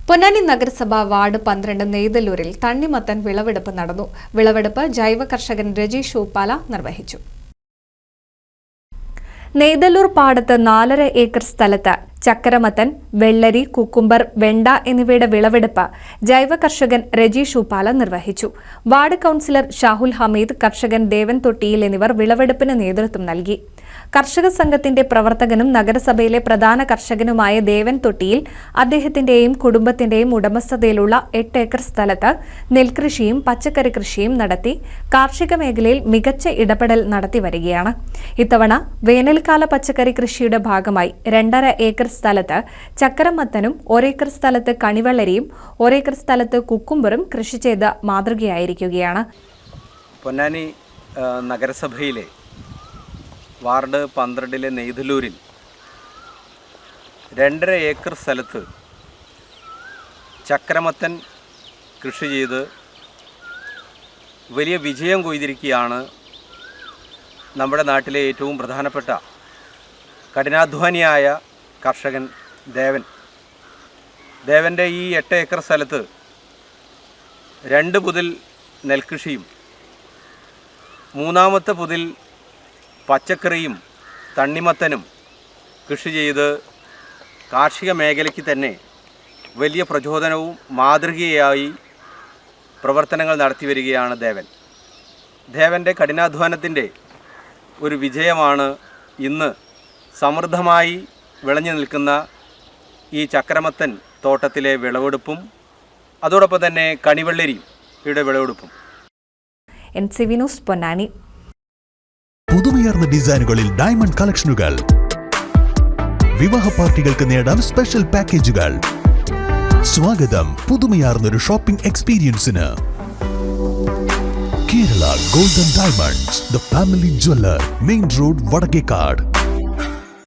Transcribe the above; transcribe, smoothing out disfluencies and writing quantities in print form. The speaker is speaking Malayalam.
പൊന്നാനി നഗരസഭ വാർഡ് 12 നെയ്തല്ലൂരിൽ തണ്ണിമത്തൻ വിളവെടുപ്പ് നടന്നു. വിളവെടുപ്പ് ജൈവ കർഷകൻ രജീഷ് ഊപ്പാല നിർവഹിച്ചു. നെയ്തല്ലൂർ പാടത്ത് 4.5 ഏക്കർ സ്ഥലത്ത് ചക്കരമത്തൻ, വെള്ളരി, കുക്കുംബർ, വെണ്ട എന്നിവയുടെ വിളവെടുപ്പ് ജൈവ കർഷകൻ രജീഷ് ഊപ്പാല നിർവഹിച്ചു. വാർഡ് കൌൺസിലർ ഷാഹുൽ ഹമീദ്, കർഷകൻ ദേവൻ തൊട്ടിയിൽ എന്നിവർ വിളവെടുപ്പിന് നേതൃത്വം നൽകി. കർഷക സംഘത്തിന്റെ പ്രവർത്തകനും നഗരസഭയിലെ പ്രധാന കർഷകനുമായ ദേവൻ തൊട്ടിയിൽ അദ്ദേഹത്തിന്റെയും കുടുംബത്തിന്റെയും ഉടമസ്ഥതയിലുള്ള 8 ഏക്കർ സ്ഥലത്ത് നെൽകൃഷിയും പച്ചക്കറി കൃഷിയും നടത്തി കാർഷിക മേഖലയിൽ മികച്ച ഇടപെടൽ നടത്തി വരികയാണ്. ഇത്തവണ വേനൽക്കാല പച്ചക്കറി കൃഷിയുടെ ഭാഗമായി 2.5 ഏക്കർ സ്ഥലത്ത് ചക്കരമത്തനും 1 ഏക്കർ സ്ഥലത്ത് കണിവെള്ളരിയും 1 ഏക്കർ സ്ഥലത്ത് കുക്കുംബറും കൃഷി ചെയ്ത് മാതൃകയായിരിക്കുകയാണ്. പൊന്നാനി നഗരസഭയിലെ വാർഡ് 12 നെയ്തല്ലൂരിൽ 2.5 ഏക്കർ സ്ഥലത്ത് ചക്കരമത്തൻ കൃഷി ചെയ്ത് വലിയ വിജയം കൊയ്തിരിക്കുകയാണ് നമ്മുടെ നാട്ടിലെ ഏറ്റവും പ്രധാനപ്പെട്ട കഠിനാധ്വാനിയായ കർഷകൻ ദേവൻ്റെ ഈ 8 ഏക്കർ സ്ഥലത്ത് 2 പുതിൽ നെൽകൃഷിയും 3-ാമത്തെ പുതിൽ പച്ചക്കറിയും തണ്ണിമത്തനും കൃഷി ചെയ്ത് കാർഷിക മേഖലയ്ക്ക് തന്നെ വലിയ പ്രചോദനവും മാതൃകയായി പ്രവർത്തനങ്ങൾ നടത്തി വരികയാണ് ദേവൻ്റെ കഠിനാധ്വാനത്തിൻ്റെ ഒരു വിജയമാണ് ഇന്ന് സമൃദ്ധമായി വിളഞ്ഞു നിൽക്കുന്ന ഈ ചക്കരമത്തൻ തോട്ടത്തിലെ വിളവെടുപ്പും അതോടൊപ്പം തന്നെ കണിവെള്ളരിയുടെ വിളവെടുപ്പും. NCV news Ponnani. പുതുമയാർന്ന ഡിസൈനുകളിൽ ഡയമണ്ട് കളക്ഷനുകൾ, വിവാഹ പാർട്ടികൾക്ക് നേടാൻ സ്പെഷ്യൽ പാക്കേജുകൾ. സ്വാഗതം പുതുമയാർന്നൊരു ഷോപ്പിംഗ് എക്സ്പീരിയൻസിന്. Kerala golden diamonds, the family jeweller, main road, Vadakkekad.